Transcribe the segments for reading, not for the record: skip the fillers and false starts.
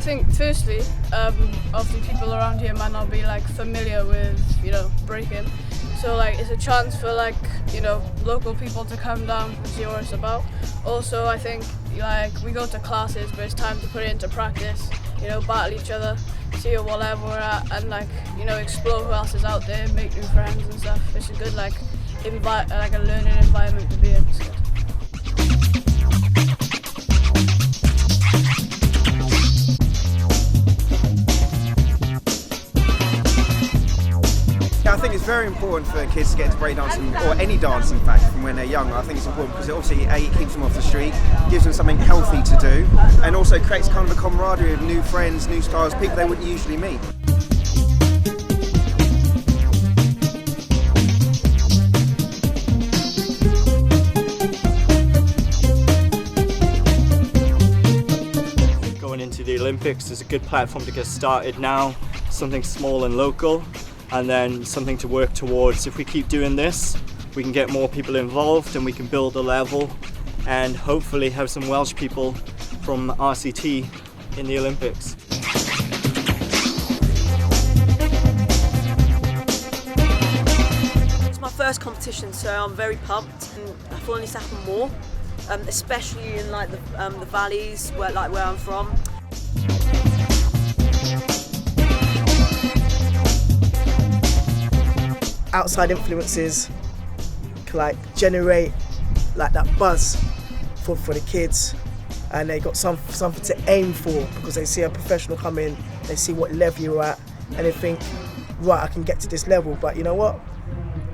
think firstly, obviously people around here might not be like familiar with, breaking. So like it's a chance for like, local people to come down and see what it's about. Also I think like we go to classes, but it's time to put it into practice, battle each other, see what level we're at, and like, explore who else is out there, make new friends and stuff. It's a good like a learning environment to be in. So. I think it's very important for kids to get into breakdancing, or any dance in fact, from when they're young. I think it's important because obviously it keeps them off the street, gives them something healthy to do, and also creates kind of a camaraderie of new friends, new styles, people they wouldn't usually meet. Going into the Olympics is a good platform to get started now, something small and local, and then something to work towards. If we keep doing this, we can get more people involved and we can build a level and hopefully have some Welsh people from RCT in the Olympics. It's my first competition, so I'm very pumped, and I feel it needs to happen more, especially in like the valleys where I'm from. Outside influences can like generate like that buzz for the kids, and they got something to aim for because they see a professional come in, they see what level you're at, and they think, right, I can get to this level, but you know what?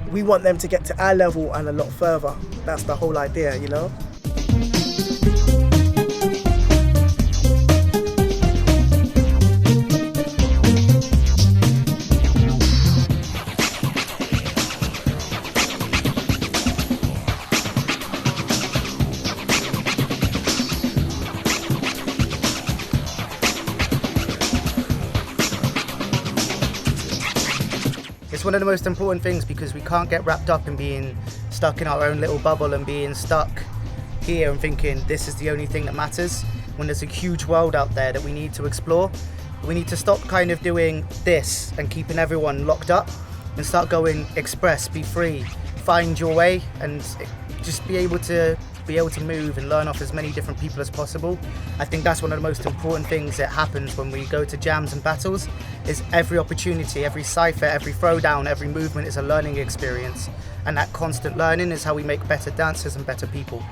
We want them to get to our level and a lot further. That's the whole idea, It's one of the most important things because we can't get wrapped up in being stuck in our own little bubble and being stuck here and thinking this is the only thing that matters, when there's a huge world out there that we need to explore. We need to stop kind of doing this and keeping everyone locked up and start going express, be free, find your way, and just be able to move and learn off as many different people as possible. I think that's one of the most important things that happens when we go to jams and battles, is every opportunity, every cypher, every throwdown, every movement is a learning experience, and that constant learning is how we make better dancers and better people.